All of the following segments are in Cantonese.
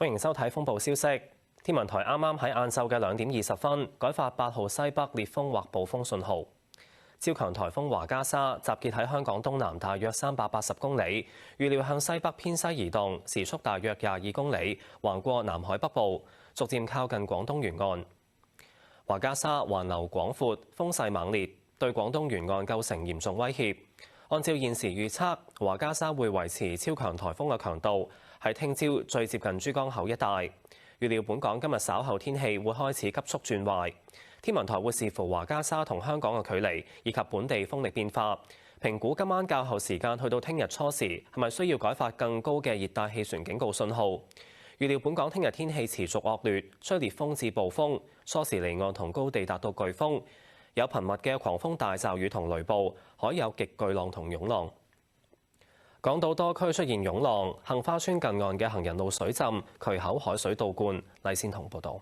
歡迎收睇風暴消息。天文台啱啱喺晏晝嘅2點20分改發8號西北烈風或暴風信號。超強颱風華加莎集結喺香港東南大約380公里，預料向西北偏西移動，時速大約22公里，橫過南海北部，逐漸靠近廣東沿岸。華加莎環流廣闊，風勢猛烈，對廣東沿岸構成嚴重威脅。按照現時預測，華加莎會維持超強颱風嘅強度，喺聽朝最接近珠江口一帶。預料本港今日稍後天氣會開始急速轉壞。天文台會視乎華加莎同香港嘅距離以及本地風力變化，評估今晚較後時間去到聽日初時係咪需要改發更高嘅熱帶氣旋警告信號。預料本港聽日天氣持續惡劣，吹烈風至暴風，初時離岸同高地達到颶風，有頻密嘅狂風大驟雨同雷暴，海有極巨浪同湧浪。港島多區出現湧浪，杏花邨近岸嘅行人路水浸，渠口海水倒灌。黎善彤報導。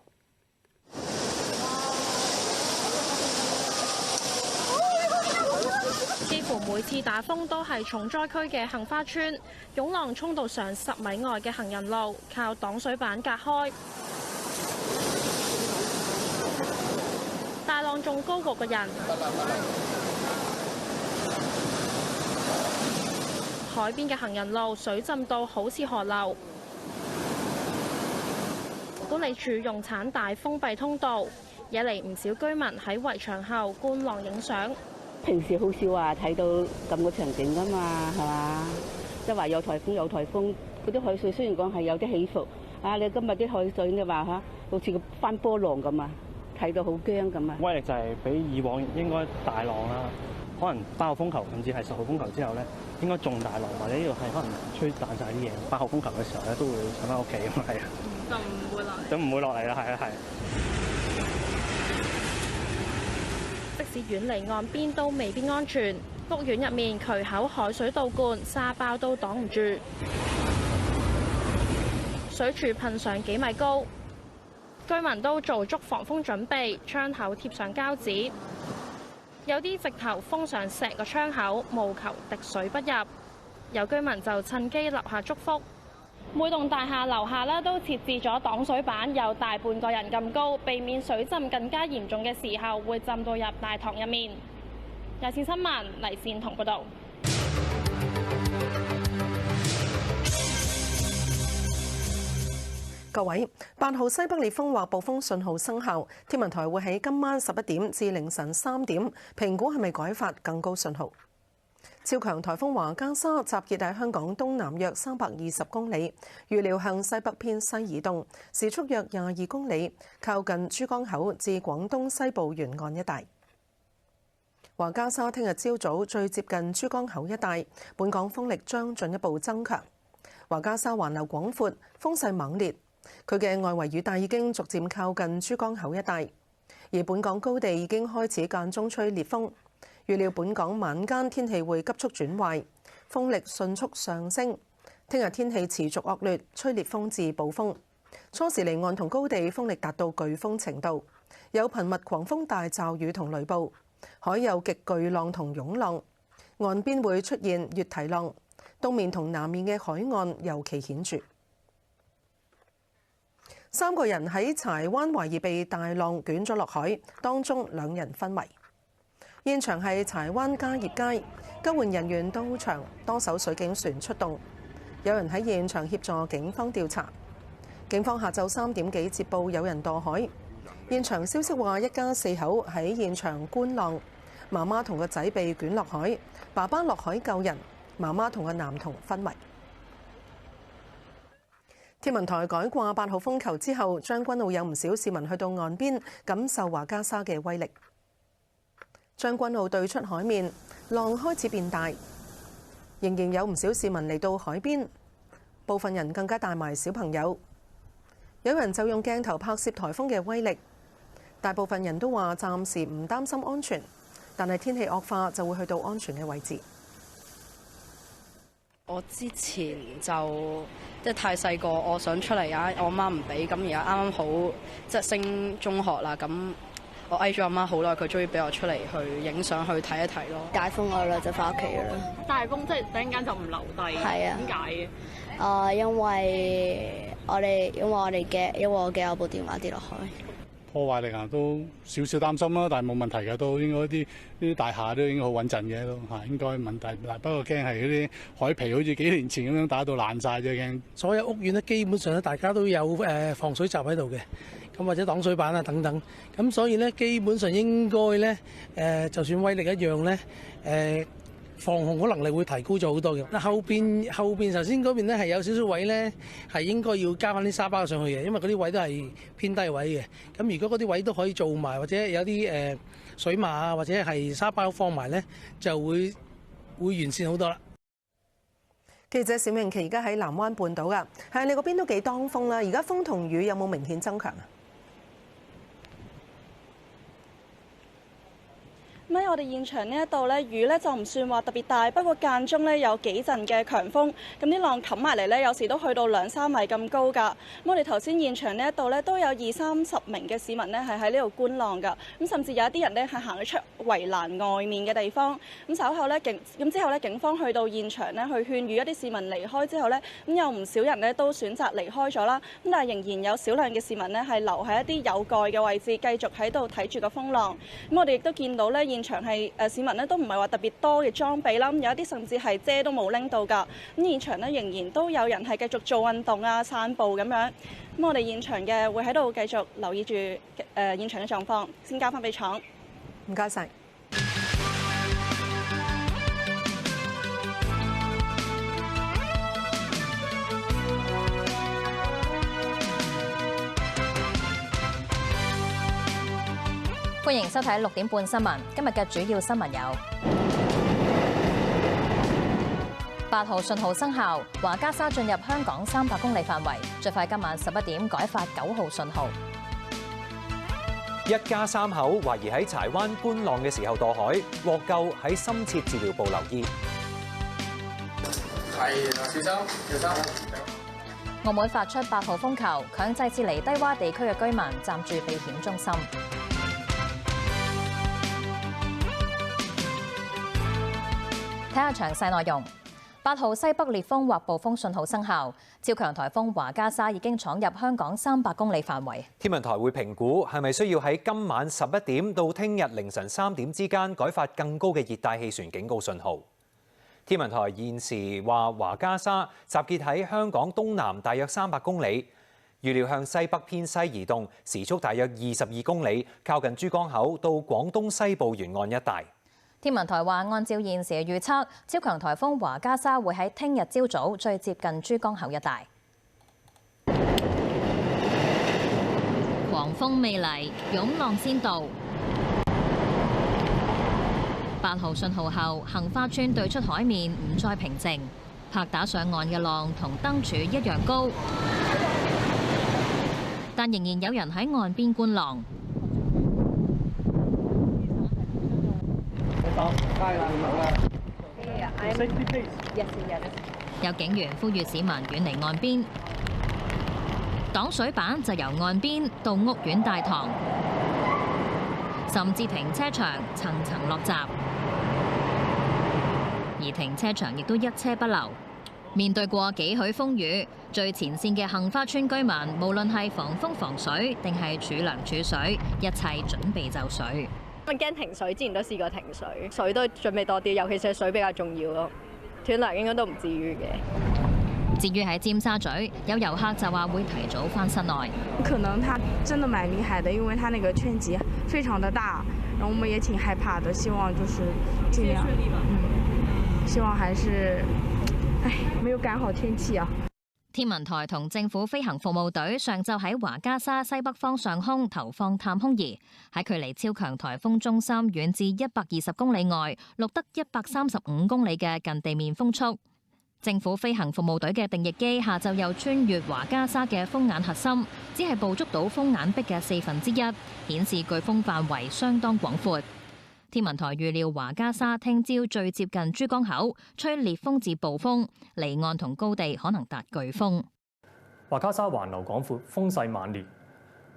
幾乎每次打風都係重災區嘅杏花邨，湧浪衝到上10米外嘅行人路，靠擋水板隔開。大浪仲高過個人。海邊嘅行人路水浸到好似河流。管理處用鏟大封閉通道，惹嚟唔少居民喺圍牆後觀浪影相。平時好少話睇到咁嘅場景㗎嘛，係嘛？即係話有颱風，嗰啲海水雖然講係有啲起伏，你今日啲海水你話好似個翻波浪咁啊，睇到好驚咁啊！威力就係比以往應該大浪啦，可能8號風球甚至係10號風球之後咧，應該仲大浪，或者呢度係可能吹彈晒啲嘢。8號風球嘅時候咧，都會上翻屋企咁係啊，就唔會落嚟。就唔會落嚟啦，係啊係。即使遠離岸邊都未必安全，屋苑入面渠口海水倒灌，沙包都擋唔住，水柱噴上幾米高，居民都做足防風準備，窗口貼上膠紙，有啲直頭封上成個窗口，務求滴水不入。有居民就趁機留下祝福。每棟大廈樓下都設置咗擋水板，有大半個人咁高，避免水浸更加嚴重嘅時候會浸到入大堂入面。有線新聞黎善彤報道。各位，8號西北烈風或暴風信號生效，天文台會喺今晚11點至凌晨3點評估係咪改發更高信號。超強颱風華加莎集結喺香港東南約320公里，預料向西北偏西移動，時速約22公里，靠近珠江口至廣東西部沿岸一帶。華加莎聽日朝早最接近珠江口一帶，本港風力將進一步增強。華加莎環流廣闊，風勢猛烈，佢嘅外圍雨帶已經逐漸靠近珠江口一帶，而本港高地已經開始間中吹烈風。預料本港晚間天氣會急速轉壞，風力迅速上升。聽日天氣持續惡劣，吹烈風至暴風。初時離岸同高地風力達到颶風程度，有頻密狂風大驟雨同雷暴，海有極巨浪同湧浪，岸邊會出現越堤浪，東面同南面嘅海岸尤其顯著。3個人喺柴灣懷疑被大浪捲咗落海，當中2人昏迷。現場係柴灣嘉業街，救援人員到場，多艘水警船出動，有人喺現場協助警方調查。警方下晝3點幾接報有人墮海，現場消息話一家4口喺現場觀浪，媽媽同個仔被捲落海，爸爸落海救人，媽媽同個男童昏迷。天文台改掛8號風球之後，將軍澳有唔少市民去到岸邊感受華加莎嘅威力。將軍澳對出海面浪開始變大，仍然有唔少市民嚟到海邊，部分人更加帶埋小朋友。有人就用鏡頭拍攝颱風嘅威力。大部分人都話暫時唔擔心安全，但係天氣惡化就會去到安全嘅位置。我之前就即係太細個，我想出嚟啊，我媽唔俾，咁而家啱啱好即係升中學啦，咁我嗌咗阿媽好耐，佢終於俾我出嚟去影相去睇一睇咯。解封我啦，就翻屋企噶啦。大風即係突然間就唔留低，係啊，點解嘅？因為因為我嘅有部電話跌落海。破壞力都少少擔心啦，但係冇問題嘅，都應該啲大廈都應該好穩陣嘅都嚇，應該問題嗱。不過驚係嗰啲海皮好似幾年前咁樣打到爛晒啫，驚。所有屋苑咧，基本上咧大家都有防水閘喺度嘅，咁或者擋水板啊等等，咁所以咧基本上應該咧就算威力一樣咧防洪嘅能力會提高咗好多嘅。後邊頭先嗰邊咧係有少少位咧係應該要加翻啲沙包上去嘅，因為嗰啲位都係偏低位嘅。咁如果嗰啲位都可以做埋，或者有啲水馬啊，或者係沙包放埋咧，就會完善好多啦。記者冼詠琪而家喺南灣半島㗎，係你嗰邊都幾當風啦。而家風同雨有冇明顯增強啊？喺我哋現場呢一度咧，雨咧就唔算話特別大，不過間中咧有幾陣嘅強風，咁啲浪冚埋嚟咧，有時都去到2-3米咁高㗎。咁我哋頭先現場呢一度咧都有20-30名嘅市民咧係喺呢度觀浪㗎，咁甚至有一啲人咧係行咗出圍欄外面嘅地方。咁稍後咧之後咧警方去到現場咧去勸喻一啲市民離開之後咧，咁有唔少人咧都選擇離開咗啦。咁但係仍然有少量嘅市民咧係留喺一啲有蓋嘅位置，繼續喺度睇住個風浪。咁我哋亦都見到咧現場係市民咧都唔係話特別多嘅裝備啦，有一啲甚至係遮都冇拎到㗎。咁現場咧仍然都有人係繼續做運動啊、散步咁樣。咁我哋現場嘅會喺度繼續留意住現場嘅狀況，先交翻俾廠。唔該晒。歡迎收睇6點半新聞。今日嘅主要新聞有：8號信號生效，華加沙進入香港300公里範圍，最快今晚11點改發9號信號。一家3口懷疑喺柴灣觀浪嘅時候墮海，獲救喺深切治療部留醫。係啊，小心。澳門發出8號風球，強制撤離低洼地區嘅居民暫住避險中心。睇下詳細內容。8號西北烈風或暴風信號生效，超強颱風華加莎已經闖入香港300公里範圍。天文台會評估係咪需要喺今晚11點到聽日凌晨3點之間改發更高嘅熱帶氣旋警告信號。天文台現時話華加莎集結喺香港東南大約300公里，預料向西北偏西移動，時速大約22公里，靠近珠江口到廣東西部沿岸一帶。天文台話，按照現時嘅預測，超強颱風華加莎會喺聽日朝早最接近珠江口一帶。狂風未嚟，湧浪先到。8號信號後，杏花村對出海面唔再平靜，拍打上岸嘅浪同燈柱一樣高，但仍然有人喺岸邊觀浪。有警員呼籲市民遠離岸邊，擋水板就由岸邊到屋苑大堂，甚至停車場層層落閘，而停車場亦都一車不留。面對過幾許風雨，最前線嘅杏花村居民，無論係防風防水定係儲糧儲水，一切準備就緒。因為驚停水，之前都試過停水，水都準備多啲，尤其是水比較重要咯。斷糧應該都唔至於嘅。至於喺尖沙咀，有遊客就話會提早返室內。可能它真的蠻厲害的，因為它那個圈級非常的大，然後我們也挺害怕的，希望就是盡量，希望還是，沒有趕好天氣啊。天文台同政府飛行服務隊上晝喺華加莎西北方上空投放探空儀，喺距離超強颱風中心遠至120公里外，錄得135公里嘅近地面風速。政府飛行服務隊嘅定翼機下晝又穿越華加莎嘅風眼核心，只係捕捉到風眼壁嘅1/4，顯示颶風範圍相當廣闊。天文台預料華加莎聽朝最接近珠江口，吹烈風至暴風，離岸同高地可能達颶風。華加莎環流廣闊，風勢猛烈，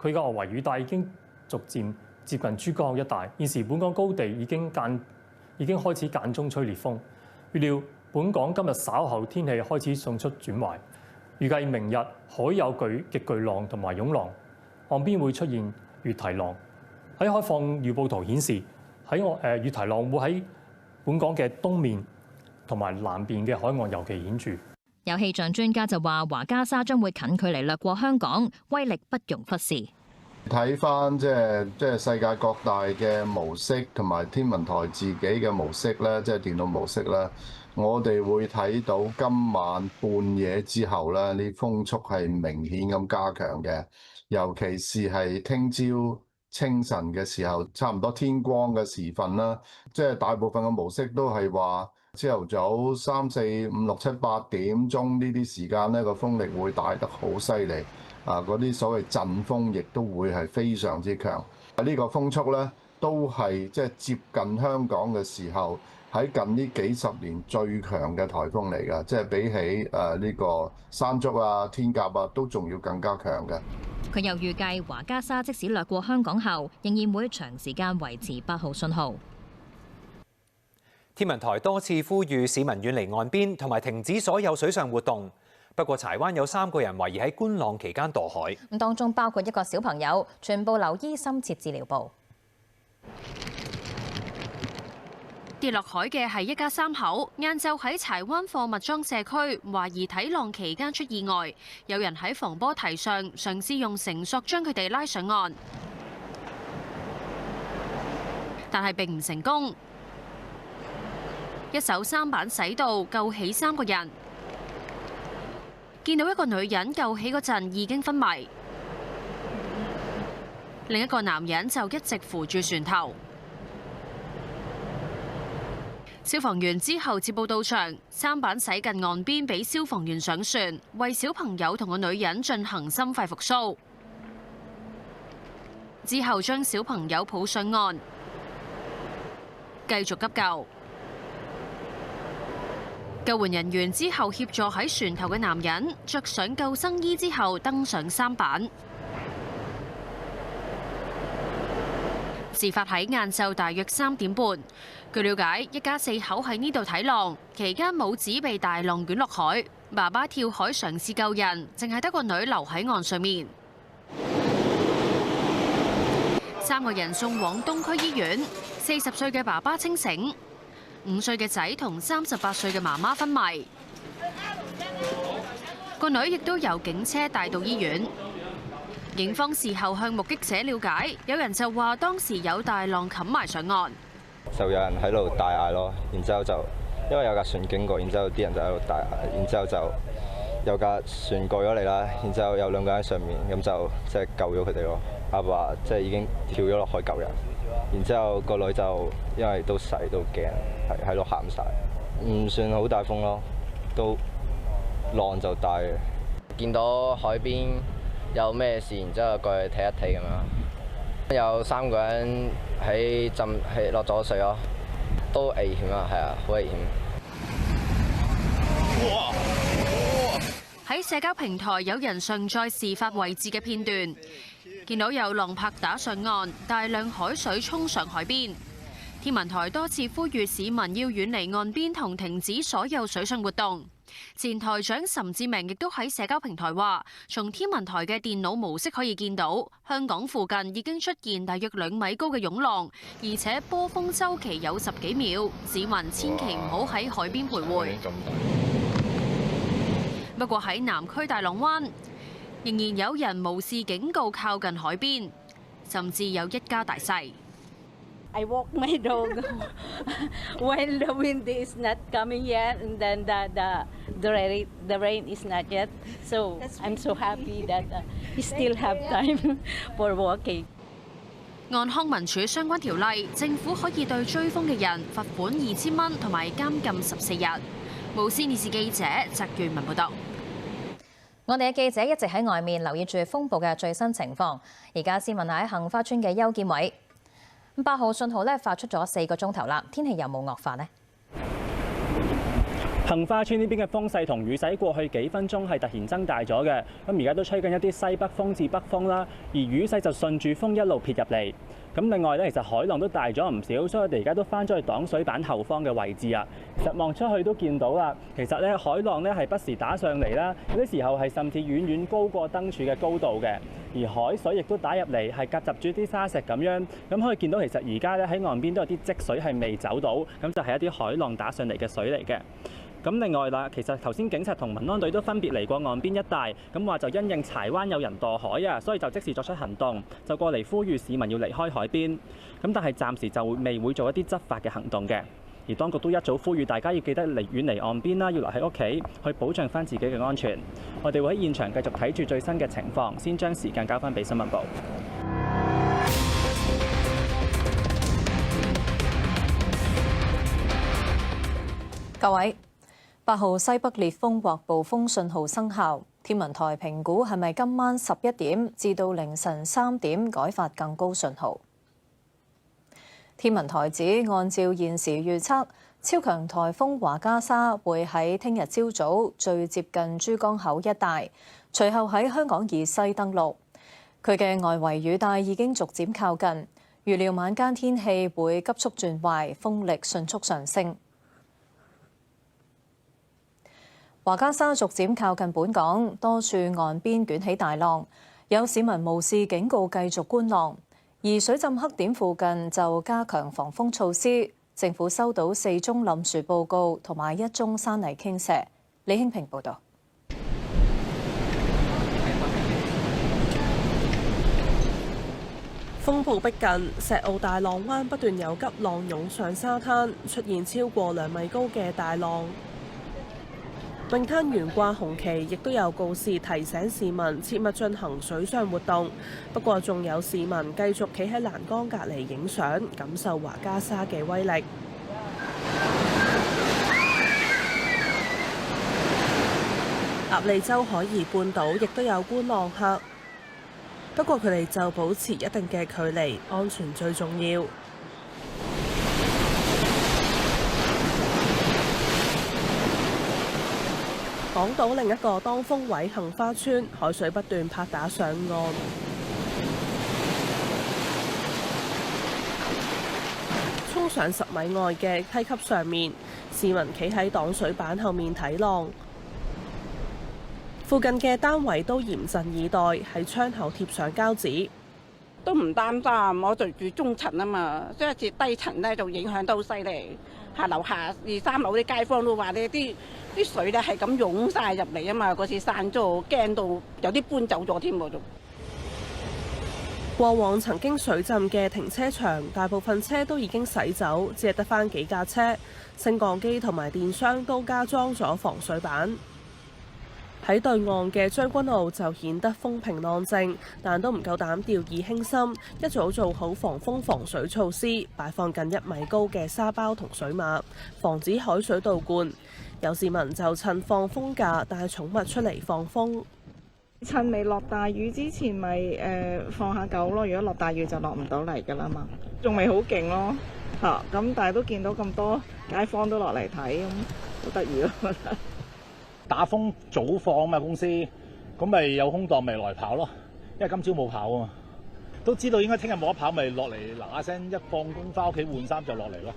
佢嘅外圍雨帶已經逐漸接近珠江口一帶。現時本港高地已經開始間中吹烈風，預料本港今日稍後天氣開始迅速轉壞，預計明日海有極巨浪同埋湧浪，岸邊會出現越堤浪。喺海況預報圖顯示，越堤浪會喺本港嘅東面同埋南邊嘅海岸尤其顯著。有氣象專家就話，華加沙將會近距離掠過香港，威力不容忽視。睇翻即係世界各大嘅模式同埋天文台自己嘅模式咧，即係電腦模式啦。我哋會睇到今晚半夜之後咧，呢風速係明顯咁加強嘅，尤其是係聽朝清晨嘅時候，差唔多天光嘅時分啦。即係大部分嘅模式都係話朝頭早3、4、5、6、7、8點鐘呢啲時間咧，個風力會大得好犀利。嗰啲所謂陣風亦都會係非常之強。呢個風速咧都係即係接近香港嘅時候，喺近呢幾十年最強嘅颱風嚟㗎，即係比起呢個山竹啊、天鴿啊，都仲要更加強嘅。佢又預計華加沙即使掠過香港後，仍然會長時間維持8號信號。天文台多次呼籲市民遠離岸邊同埋停止所有水上活動。不過，柴灣有3個人懷疑喺觀浪期間墮海，咁當中包括一個小朋友，全部留醫深切治療部。跌落海嘅係一家3口，晏晝喺柴灣貨物裝卸區，懷疑睇浪期間出意外，有人喺防波堤上嘗試用繩索將佢哋拉上岸，但係並唔成功。一艘3板駛到救起3個人。見到一個女人救起嗰陣已經昏迷，另一個男人就一直扶住船頭。消防員之後接報到場，3板駛近岸邊，俾消防員上船，為小朋友同個女人進行心肺復甦。之後將小朋友抱上岸，繼續急救。救援人員之後協助喺船頭嘅男人着上救生衣之後登上3板。事發喺晏晝大約3點半。據了解，一家4口喺呢度睇浪，期間母子被大浪捲落海，爸爸跳海嘗試救人，淨係得個女留喺岸上面。3個人送往東區醫院，40歲嘅爸爸清醒。5歲嘅仔同38歲嘅媽媽昏迷，個女亦都由警車帶到醫院。警方事後向目擊者了解，有人就話當時有大浪冚埋上岸，就有人喺度大嗌咯。然之後就因為有架船經過，然之後啲人就喺度大嗌，然之後就有架船過咗嚟啦。然之後有2個人喺上面，咁就即係救咗佢哋咯。阿爸即係已經跳咗落海救人。然之後個女就因為都細都驚，喺度喊晒，唔算好大風咯，都浪就大嘅。見到海邊有咩事，然之後過去睇一睇咁樣。有3個人係落咗水咯，都危險啊，係啊，好危險。喺社交平台有人上載事發位置嘅片段。見到有浪拍打上岸，大量海水衝上海邊。天文台多次呼籲市民要遠離岸邊同停止所有水上活動。前台長岑志明亦都喺社交平台話，從天文台嘅電腦模式可以見到，香港附近已經出現大約2米高嘅湧浪，而且波峰週期有10幾秒，市民千祈唔好喺海邊徘徊。不過喺南區大浪灣，仍然有人無視警告靠近海邊，甚至有一家大細。I walk my dog when the wind is not coming yet, and then the rain is not yet. So I'm so happy that we still have time for walking. 按康文署相關條例，政府可以對追風嘅人罰款2000蚊同埋監禁14日。無線電視記者翟元文報道。我哋嘅記者一直喺外面留意住風暴嘅最新情況。而家先問下喺杏花邨嘅邱建偉，8號信號發出咗4個鐘頭啦，天氣有冇惡化呢？杏花村呢邊嘅風勢同雨勢過去幾分鐘係突然增大咗嘅，咁而家都吹緊一啲西北風至北風啦，而雨勢就順住風一路撇入嚟。咁另外咧，其實海浪都大咗唔少，所以我哋而家都翻咗去擋水板後方嘅位置啊。其實望出去都見到啦，其實咧海浪咧係不時打上嚟啦，有啲時候係甚至遠遠高過燈柱嘅高度嘅。而海水亦都打入嚟，係夾雜住啲沙石咁樣，咁可以見到其實而家咧喺岸邊都有啲積水係未走到，咁就係一啲海浪打上嚟嘅水嚟嘅。咁另外啦，其實頭先警察同民安隊都分別嚟過岸邊一帶，咁話就因應柴灣有人墮海啊，所以就即時作出行動，就過嚟呼籲市民要離開海邊。咁但係暫時就未會做一啲執法嘅行動嘅。而當局都一早呼籲大家要記得遠離岸邊啦，要留喺屋企去保障翻自己嘅安全。我哋會喺現場繼續睇住最新嘅情況，先將時間交翻俾新聞部。各位，8號西北烈風或暴風信號生效，天文台評估係咪今晚11點至到凌晨3點改發更高信號？天文台指，按照現時預測，超強颱風華加莎會喺聽日朝早最接近珠江口一帶，隨後喺香港以西登陸。佢嘅外圍雨帶已經逐漸靠近，預料晚間天氣會急速轉壞，風力迅速上升。華加莎逐漸靠近本港，多處岸邊捲起大浪，有市民無視警告繼續觀浪。而水浸黑點附近就加強防風措施，政府收到4宗冧樹報告同埋1宗山泥傾瀉。李興平報導。風暴逼近，石澳大浪灣不斷有急浪湧上沙灘，出現超過2米高嘅大浪。泳灘懸掛紅旗，亦都有告示提醒市民切勿進行水上活動。不過，仲有市民繼續企喺欄杆隔離影相，感受華加莎嘅威力。鴨脷洲海怡半島亦都有觀浪客，不過佢哋就保持一定嘅距離，安全最重要。港島另一個當風位杏花村，海水不斷拍打上岸，衝上10米外嘅梯級上面，市民企喺擋水板後面睇浪。附近嘅單位都嚴陣以待，喺窗口貼上膠紙。都唔擔心，我就住中層啊嘛，即係住低層咧就影響都犀利。樓下2、3樓啲街坊都話呢啲水咧係咁湧晒入嚟啊嘛，嗰次散咗，驚到有啲搬走咗添喎仲。過往曾經水浸嘅停車場，大部分車都已經駛走，只係得返幾架車。升降機同埋電箱都加裝咗防水板。喺對岸嘅將軍澳就顯得風平浪靜，但都唔夠膽掉以輕心，一早做好防風防水措施，擺放近1米高嘅沙包同水馬，防止海水倒灌。有市民就趁放風假帶寵物出嚟放風。趁未落大雨之前，咪放下狗咯。如果落大雨就落唔到嚟㗎啦嘛，仲未好勁咯嚇。咁但係都見到咁多街坊都落嚟睇，咁好得意咯。打風早放啊嘛公司，咁咪有空檔咪來跑咯。因為今朝冇跑啊嘛，都知道應該聽日冇得跑，咪落嚟嗱嗱聲一放工翻屋企換衫就落嚟咯。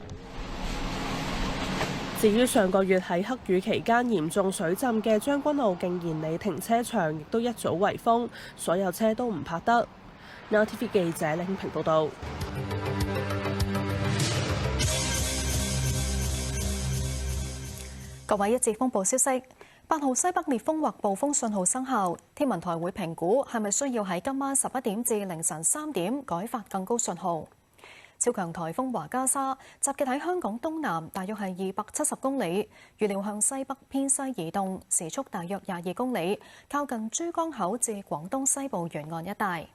至於上個月喺黑雨期間嚴重水浸嘅將軍澳敬賢里停車場，亦都一早圍封，所有車都唔泊得。Now TV 記者李興平報導。各位，一節風暴消息。8號西北烈風或暴風信號生效，天文台會評估係咪需要喺今晚11點至凌晨3點改發更高信號。超強颱風華加莎集結喺香港東南，大約係270公里，預料向西北偏西移動，時速大約22公里，靠近珠江口至廣東西部沿岸一帶。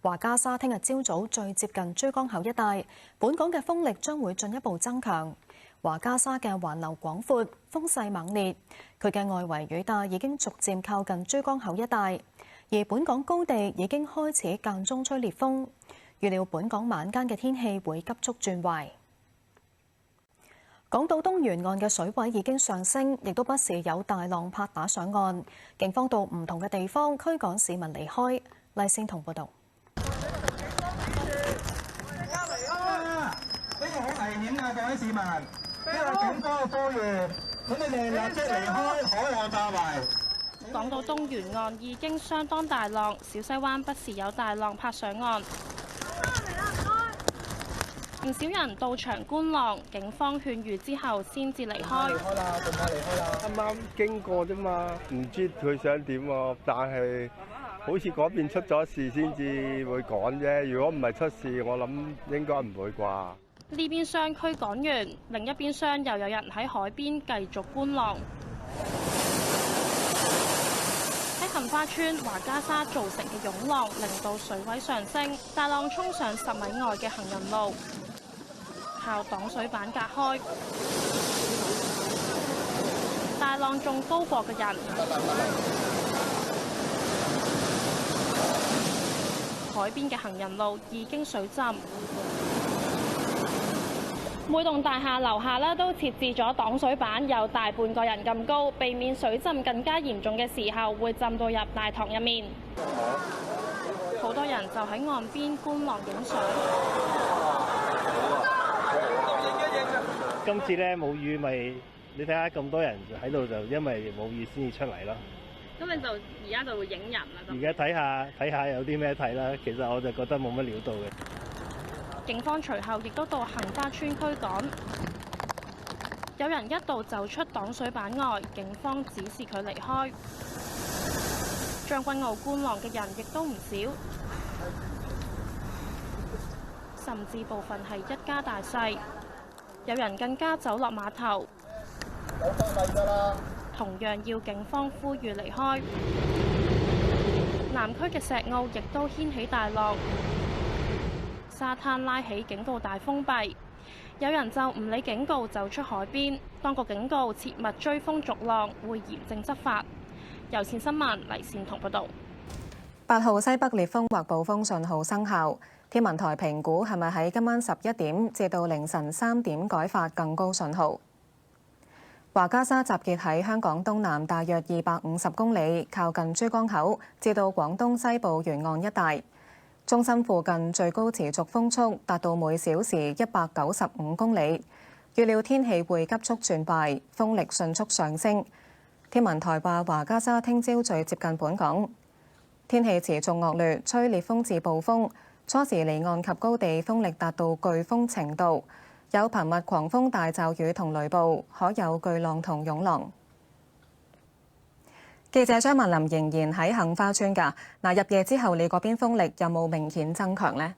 華加莎聽日朝早最接近珠江口一帶，本港嘅風力將會進一步增強。華加莎嘅環流廣闊，風勢猛烈，佢嘅外圍雨帶已經逐漸靠近珠江口一帶，而本港高地已經開始間中吹烈風，預料本港晚間嘅天氣會急速轉壞。港島東沿岸嘅水位已經上升，亦都不時有大浪拍打上岸。警方到唔同嘅地方驅趕市民離開。黎先彤報導。呢個好危險啊！各位市民，呢個警方嘅呼籲，咁你哋立即離開海岸範圍。港島東沿岸已經相當大浪，小西灣不時有大浪拍上岸。唔少人到場觀浪，警方勸喻之後先至離開。離開啦，盡快離開啦！啱啱經過啫嘛，唔知佢想點喎，但係好似嗰邊出咗事先至會趕啫。如果唔係出事，我諗應該唔會啩。呢邊廂驅趕完，另一邊廂又有人喺海邊繼續觀浪。喺杏花邨華家沙造成嘅湧浪，令到水位上升，大浪衝上10米外嘅行人路，靠擋水板隔開。大浪仲高過個人。海邊嘅行人路已經水浸。每棟大廈樓下咧都設置咗擋水板，有大半個人咁高，避免水浸更加嚴重嘅時候會浸到入大堂入面。好多人就喺岸邊觀浪影相。今次咧冇雨咪，你睇下咁多人喺度，就因為冇雨先至出嚟咯。咁你就而家就會影人啦。而家睇下有啲咩睇啦。其實我就覺得冇乜料到嘅。警方隨後亦都到杏花邨驅趕，有人一度走出擋水板外，警方指示佢離開。將軍澳觀浪嘅人亦都唔少，甚至部分係一家大細，有人更加走落碼頭，同樣要警方呼籲離開。南區嘅石澳亦都掀起大浪。沙灘拉起警告帶封閉，有人就唔理警告走出海邊。當局警告切勿追風逐浪，會嚴正執法。有線新聞黎善彤報導。8號西北烈風或暴風信號生效，天文台評估係咪喺今晚11點至到凌晨3點改發更高信號。華家沙集結喺香港東南大約250公里，靠近珠江口至到廣東西部沿岸一帶。中心附近最高持續風速達到每小時195公里，預料天氣會急速轉壞，風力迅速上升。天文台話華家沙聽朝最接近本港，天氣持續惡劣，吹烈風至暴風，初時離岸及高地風力達到颶風程度，有頻密狂風大驟雨同雷暴，可有巨浪同湧浪。記者張文琳仍然喺杏花邨㗎。入夜之後，你嗰邊風力有冇明顯增強呢？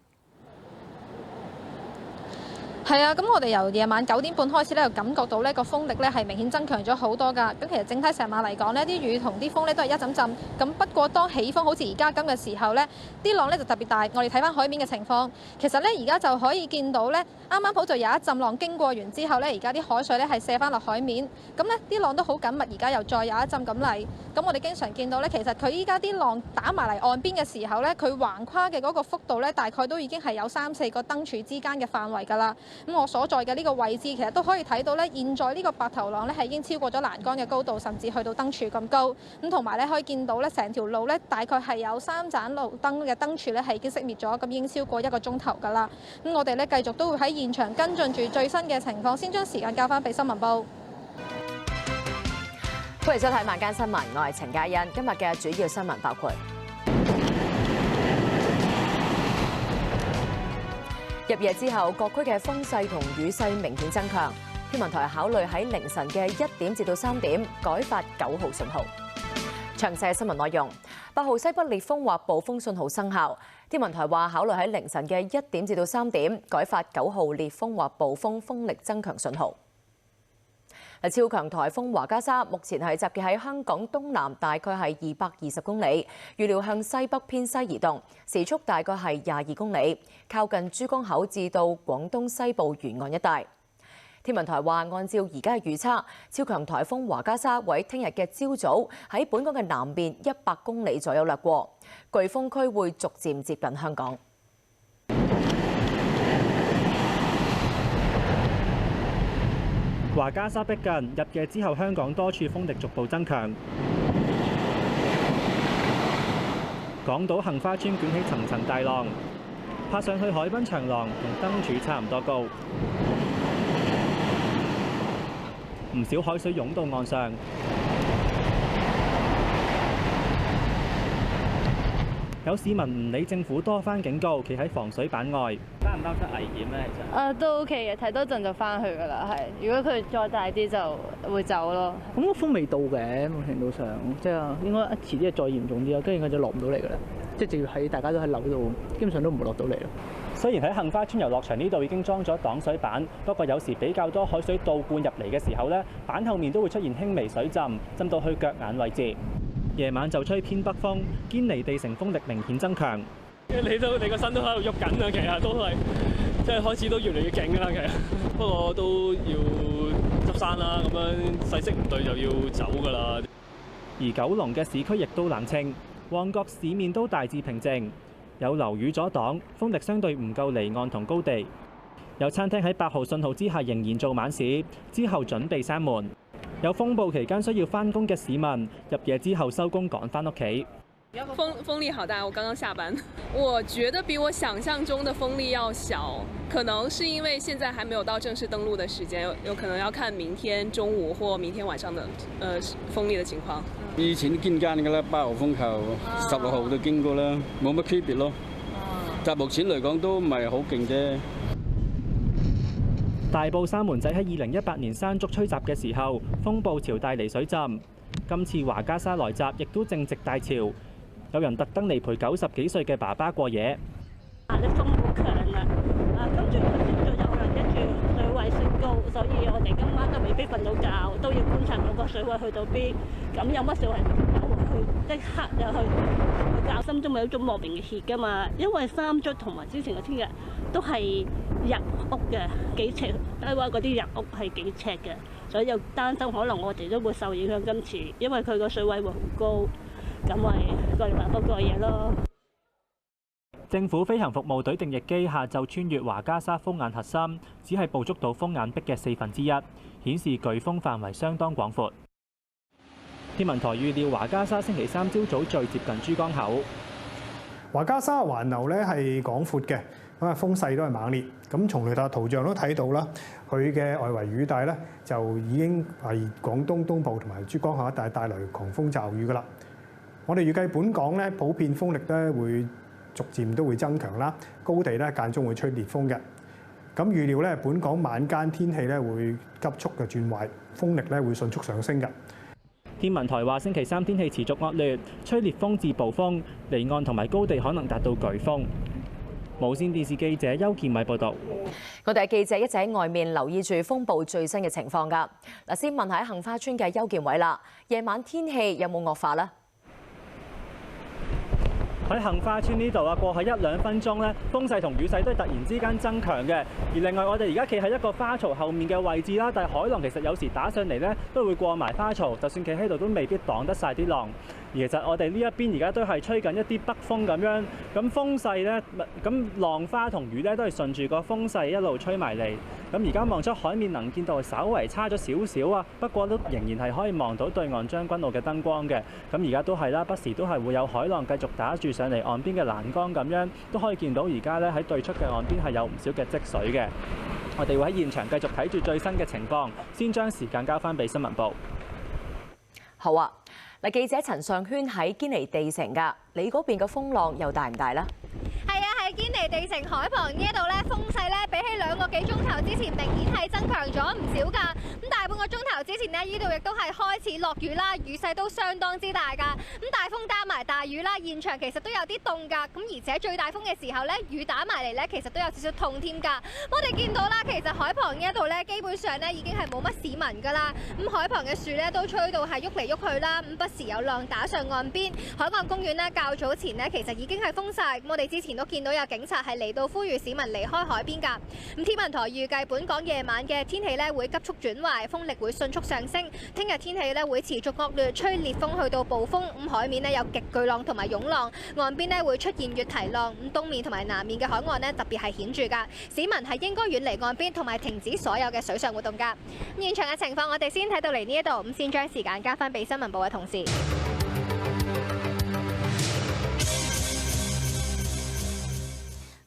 係啊，咁我哋由夜晚9點半開始咧，就感覺到呢個風力咧係明顯增強咗好多㗎。咁其實整體成晚嚟講呢，啲雨同啲風咧都係一陣陣。咁不過當起風好似而家咁嘅時候呢，啲浪咧就特別大。我哋睇翻海面嘅情況，其實咧而家就可以見到咧，啱啱好就有一陣浪經過完之後咧，而家啲海水咧係瀉翻落海面。咁呢啲浪都好緊密，而家又再有一陣咁嚟。咁我哋經常見到咧，其實佢依家啲浪打埋嚟岸邊嘅時候咧，佢橫跨嘅嗰個幅度咧，大概都已經係有3-4個燈柱之間嘅範圍㗎啦。咁我所在嘅呢個位置，其實都可以睇到咧，現在呢個白頭浪咧係已經超過咗欄杆嘅高度，甚至去到燈柱咁高。咁同埋咧，可以見到咧，成條路咧大概係有3盞路燈嘅燈柱咧係已經熄滅咗，咁已經超過1個鐘頭㗎啦。咁我哋咧繼續都會喺現場跟進住最新嘅情況，先將時間交翻俾新聞部。歡迎收睇晚間新聞，我係陳嘉欣。今日嘅主要新聞包括：入夜之後，各區嘅風勢同雨勢明顯增強。天文台考慮喺凌晨嘅1點至到3點改發9號信號。詳細新聞內容：8號西北烈風或暴風信號生效。天文台話考慮喺凌晨嘅1點至到3點改發9號烈風或暴風風力增強信號。超強颱風華家沙目前係集結喺香港東南，大概係220公里，預料向西北偏西移動，時速大概係22公里，靠近珠江口至到廣東西部沿岸一帶。天文台話，按照而家嘅預測，超強颱風華家沙會喺聽日嘅朝早喺本港嘅南邊100公里左右掠過，颶風區會逐漸接近香港。華加沙逼近，入夜之後，香港多處風力逐步增強。港島杏花村捲起層層大浪，拍上去海濱長廊同燈柱差唔多高，唔少海水湧到岸上。有市民唔理政府多番警告，企喺防水板外。擔唔擔心危險咧？其實都 OK 嘅，睇多陣就翻去㗎啦。係，如果佢再大啲就會走咯。咁個風未到嘅，某程度上即係應該遲啲再嚴重啲啦，跟住佢就落唔到嚟㗎啦。即係就要喺大家都喺樓度，基本上都唔會落到嚟咯。雖然喺杏花村遊樂場呢度已經裝咗擋水板，不過有時比較多海水倒灌入嚟嘅時候咧，板後面都會出現輕微水浸，浸到去腳眼位置。夜晚就吹偏北風，堅尼地城風力明顯增強。你個身都喺度喐緊啊，其實都係即係開始都越嚟越勁啦，其實不過都要執山啦，咁樣勢色唔對就要走㗎啦。而九龍嘅市區亦都冷清，旺角市面都大致平靜，有樓宇阻擋，風力相對唔夠離岸同高地。有餐廳喺8號信號之下仍然做晚市，之後準備閂門。有風暴期間需要返工嘅市民，入夜之後收工趕返屋企。風力好大，我剛剛下班。我覺得比我想象中的風力要小，可能是因為現在還沒有到正式登陸的時間，有可能要看明天中午或明天晚上的風力的情況。以前都堅間㗎啦，8號風球，16號都經過啦，冇乜區別咯。但目前嚟講都唔係好勁啫。大埔三門仔喺2018年山竹吹襲嘅時候，風暴潮帶嚟水浸。今次華加沙來襲，亦都正值大潮，有人特登嚟陪90幾歲嘅爸爸過夜。啲風好強啊！跟住佢升咗油量，跟住水位升高，所以我哋今晚都未必瞓到覺，都要觀察嗰個水位去到邊。咁有乜水位去即刻就去教心中咪有種莫名嘅怯㗎嘛，因為三竹同埋之前嘅天日都係入屋嘅幾尺，低洼嗰啲入屋係幾尺嘅，所以就擔心可能我哋都會受影響。今次因為佢個水位會好高，咁咪過嚟辦過夜咯。政府飛行服務隊定翼機下晝穿越華加沙風眼核心，只係捕捉到風眼壁嘅1/4，顯示颶風範圍相當廣闊。天文台預料華加沙星期3朝早最接近珠江口。華加沙環流咧係廣闊嘅，咁啊風勢都係猛烈。咁從雷達圖像都睇到啦，佢嘅外圍雨帶咧就已經係廣東東部同埋珠江口一帶帶來狂風驟雨㗎啦。我哋預計本港咧普遍風力咧會逐漸都會增強啦，高地咧間中會吹烈風嘅。咁預料咧本港晚間天氣咧會急速嘅轉壞，風力咧會迅速上升嘅。天文台話星期3天氣持續惡劣，吹烈風至暴風，離岸同埋高地可能達到颶風。無線電視記者邱建偉報導。我哋記者一直喺外面留意住風暴最新嘅情況㗎。嗱，先問下杏花村嘅邱建偉啦，夜晚天氣有冇惡化呢？喺杏花村呢度啊，過去1-2分鐘咧，風勢同雨勢都係突然之間增強嘅。而另外，我哋而家企喺一個花槽後面嘅位置啦，但係海浪其實有時打上嚟咧，都會過埋花槽，就算企喺度都未必擋得晒啲浪。而其實我哋呢一邊而家都係吹緊一啲北風咁樣，咁風勢咧，咁浪花同雨咧都係順住個風勢一路吹埋嚟。咁而家望出海面能見度稍為差咗少少啊，不過都仍然係可以望到對岸將軍澳嘅燈光嘅。咁而家都係啦，不時都係會有海浪繼續打住上嚟岸邊嘅欄杆咁樣，都可以見到而家咧喺對出嘅岸邊係有唔少嘅積水嘅。我哋會喺現場繼續睇住最新嘅情況，先將時間交翻俾新聞部。好啊，嗱，記者陳尚軒喺堅尼地城㗎，你嗰邊嘅風浪又大唔大呢？係啊，喺堅尼地城海旁呢一度咧，風勢咧比起2個幾鐘頭之前明顯係增強咗唔少㗎。咁大半個鐘頭之前呢，呢度亦都係開始落雨啦，雨勢都相當之大㗎。咁大風加埋大雨啦，現場其實都有啲凍㗎。咁而且最大風嘅時候咧，雨打埋嚟咧，其實都有少少痛添㗎。我哋見到啦，其實海旁呢一度咧，基本上咧已經係冇乜市民㗎啦。咁海旁嘅樹咧都吹到係喐嚟喐去啦。咁不時有浪打上岸邊。海岸公園咧較早前咧其實已經係封晒。我哋之前都見到有警察係嚟到呼籲市民離開海邊㗎。咁天文台預計本港夜晚嘅天氣咧會急速轉壞，風力會迅速上升。聽日天氣咧會持續惡劣，吹烈風去到暴風。咁海面咧有極巨浪同埋湧浪，岸邊咧會出現越堤浪。咁東面同埋南面嘅海岸咧特別係顯著㗎，市民係應該遠離岸邊同埋停止所有嘅水上活動㗎。咁現場嘅情況我哋先睇到嚟呢一度，咁先將時間交翻俾新聞部嘅同事。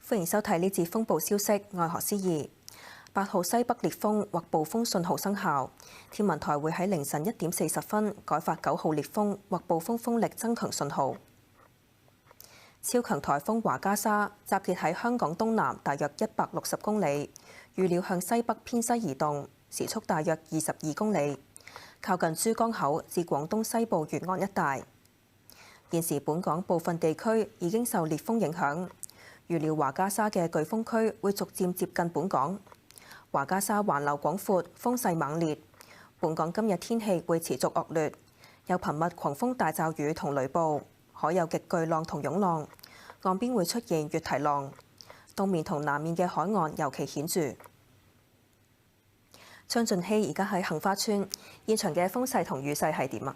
歡迎收睇呢節風暴消息，我係何思怡。8號西北烈風或暴風信號生效，天文台會喺凌晨1點40分改發9號烈風或暴風風力增強信號。超強颱風華加莎集結喺香港東南大約160公里，預料向西北偏西移動，時速大約22公里，靠近珠江口至廣東西部沿岸一帶。現時本港部分地區已經受烈風影響，預料華加莎嘅颶風區會逐漸接近本港。華加莎環流廣闊，風勢猛烈。本港今日天氣會持續惡劣，有頻密狂風大驟雨同雷暴，海有極巨浪同湧浪，岸邊會出現越堤浪。東面同南面嘅海岸尤其顯著。張俊熙而家喺杏花村，現場嘅風勢同雨勢係點啊？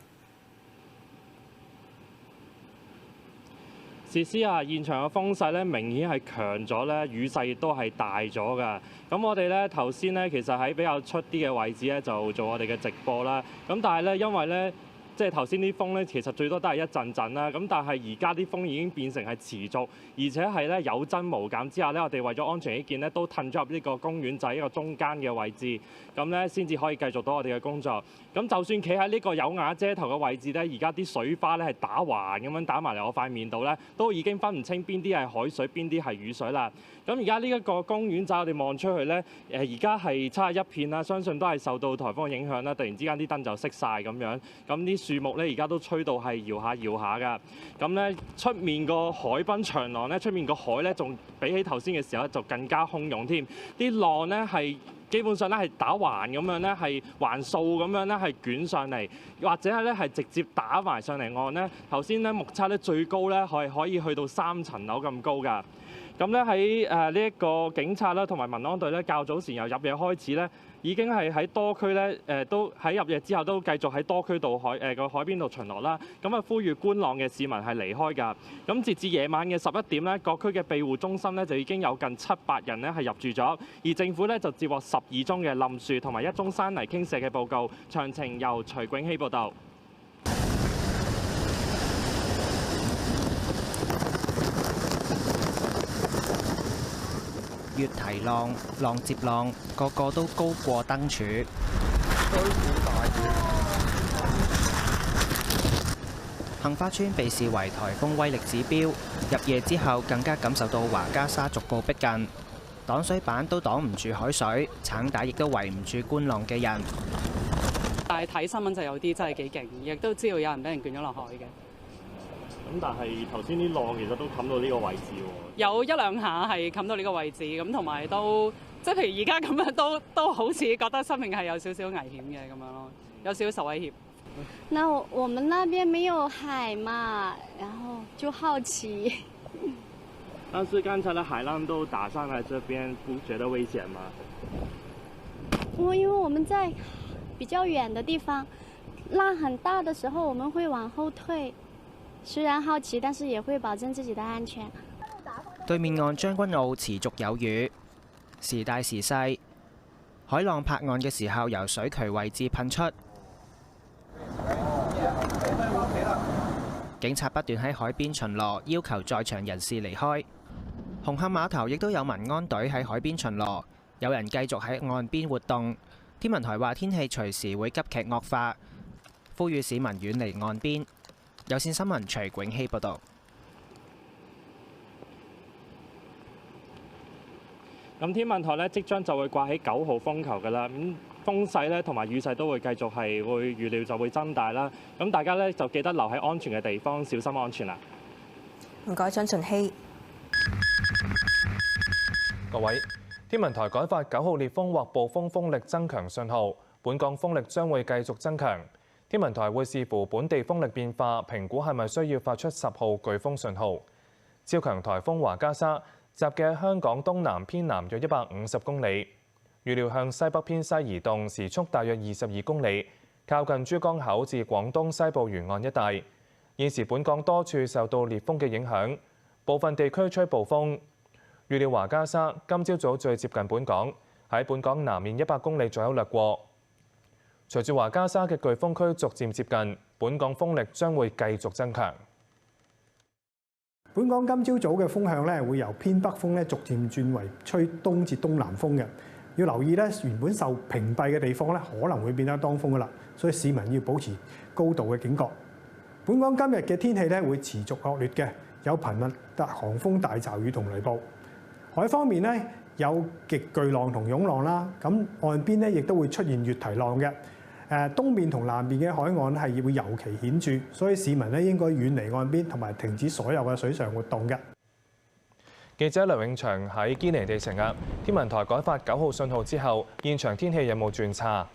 時思啊，現場嘅風勢咧明顯係強咗咧，雨勢亦都係大咗㗎。咁我哋咧頭先咧其實喺比較出啲嘅位置咧就做我哋嘅直播啦。咁但係咧因為咧即係頭先啲風咧其實最多都係一陣陣啦。咁但係而家啲風已經變成係持續，而且係咧有增無減之下咧，我哋為咗安全起見咧都褪咗入呢個公園仔一個中間嘅位置，咁咧先至可以繼續到我哋嘅工作。咁就算企喺呢個有瓦遮頭嘅位置咧，而家啲水花咧係打橫咁樣打埋嚟我塊面度咧，都已經分唔清邊啲係海水，邊啲係雨水啦。咁而家呢一個公園仔，我哋望出去咧，而家係漆黑一片啦，相信都係受到颱風影響啦。突然之間啲燈就熄晒咁樣，咁啲樹木咧而家都吹到係搖下搖下㗎。咁咧出面個海濱長廊咧，出面個海咧仲比起頭先嘅時候就更加洶湧添，啲浪咧係基本上咧係打橫咁樣咧，係橫掃咁樣咧係捲上嚟，或者係咧係直接打埋上嚟岸咧。頭先咧目測咧最高咧係可以去到3層樓咁高㗎。咁咧喺呢一個警察啦同埋民安隊咧，較早前由入夜開始咧，已經係喺多區咧都喺入夜之後都繼續喺多區度海邊度巡邏啦。咁啊呼籲觀浪嘅市民係離開㗎。咁截至夜晚嘅11點咧，各區嘅庇護中心咧就已經有近700人咧係入住咗，而政府咧就接獲12宗嘅冧樹同埋1宗山泥傾瀉嘅報告。詳情由徐永希報導。越堤浪，浪接浪，個個都高過燈柱。杏花村被視為颱風威力指標，入夜之後更加感受到華加莎逐步逼近，擋水板都擋唔住海水，橙帶亦都圍唔住觀浪嘅人。但係睇新聞就有啲真係幾勁，亦都知道有人俾人捲咗落海嘅。咁但係頭先啲浪其實都冚到呢個位置喎。有1、2下係冚到呢個位置，咁同埋都即係譬如而家咁樣都好似覺得生命係有少少危險嘅咁樣咯，有少少受威脅。那我們那邊沒有海嘛，然後就好奇。但是剛才的海浪都打上來這邊，不覺得危險嗎？因為我們在比較遠的地方，浪很大的時候我們會往後退。雖然好奇，但是也會保證自己的安全。對面岸將軍澳持續有雨，時大時細，海浪拍岸嘅時候由水渠位置噴出。警察不斷喺海邊巡邏，要求在場人士離開。紅磡碼頭亦都有民安隊喺海邊巡邏，有人繼續喺岸邊活動。天文台話天氣隨時會急劇惡化，呼籲市民遠離岸邊。有線新聞徐永希報導。咁天文台咧即將就會掛起9號風球㗎啦，咁風勢咧同埋雨勢都會繼續係會預料就會增大啦。咁大家咧就記得留喺安全嘅地方，小心安全啦。唔該，張俊熙。各位，天文台改發9號烈風或暴風風力增強信號，本港風力將會繼續增強。天文台會視乎本地風力變化，評估係咪需要發出10號颶風信號。超強颱風華加莎集結喺香港東南偏南約150公里，預料向西北偏西移動，時速大約22公里，靠近珠江口至廣東西部沿岸一帶。現時本港多處受到烈風嘅影響，部分地區吹暴風。預料華加莎今朝早最接近本港，喺本港南面100公里左右掠過。隨住華加莎嘅颶風區逐漸接近，本港風力將會繼續增強。本港今朝早嘅風向咧，會由偏北風咧逐漸轉為吹東至東南風嘅。要留意咧，原本受屏蔽嘅地方咧，可能會變得當風噶啦，所以市民要保持高度嘅警覺。本港今日嘅天氣咧會持續惡劣嘅，有頻密狂風大驟雨同雷暴。海方面咧有極巨浪同湧浪啦，咁岸邊咧亦都會出現越堤浪嘅。東面同南面嘅海岸係會尤其顯著，所以市民咧應該遠離岸邊同埋停止所有嘅水上活動嘅。記者梁永祥喺堅尼地城啊，天文台改發9號信號之後，現場天氣有冇轉差？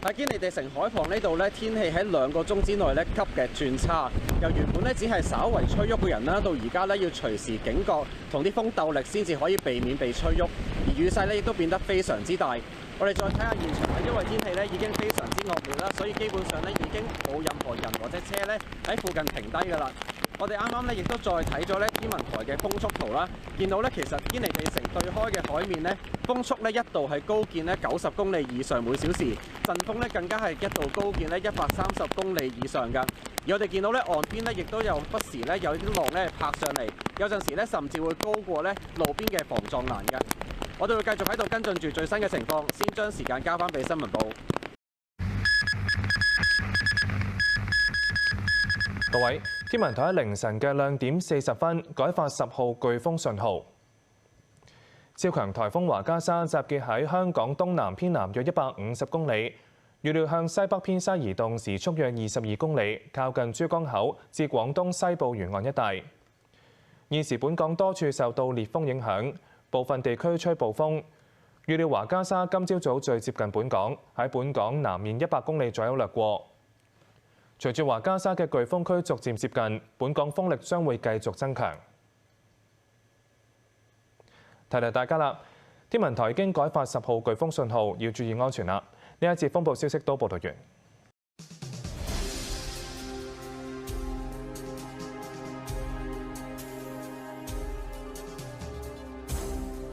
喺堅尼地城海旁呢度咧，天氣喺2個鐘之內咧急劇轉差，由原本咧只係稍為吹喐嘅人啦，到而家咧要隨時警覺，同啲風鬥力先至可以避免被吹喐，而雨勢咧亦都變得非常之大。我哋再睇下現場啦，因為天氣咧已經非常之惡劣啦，所以基本上咧已經冇任何人或者車咧喺附近停低㗎啦。我哋啱啱咧亦都再睇咗咧天文台嘅風速圖啦，見到咧其實堅尼地城對開嘅海面咧風速咧一度係高見咧90公里以上每小時，陣風咧更加係一度高見咧130公里以上㗎。而我哋見到咧岸邊咧亦都有不時咧有啲浪咧拍上嚟，有陣時咧甚至會高過咧路邊嘅防撞欄㗎。我哋會繼續喺度跟進住最新嘅情況，先將時間交翻俾新聞部。各位，天文台喺凌晨嘅2點40分改發10號颶風信號。超強颱風華加莎集結喺香港東南偏南約150公里，預料向西北偏西移動，時速約22公里，靠近珠江口至廣東西部沿岸一帶。現時本港多處受到烈風影響，部分地區吹暴風。預料華加莎今朝早最接近本港，喺本港南面100公里左右掠過。隨住華加莎嘅颶風區逐漸接近，本港風力將會繼續增強。提提大家啦，天文台已經改發10號颶風信號，要注意安全啦。呢一節風暴消息都報道完。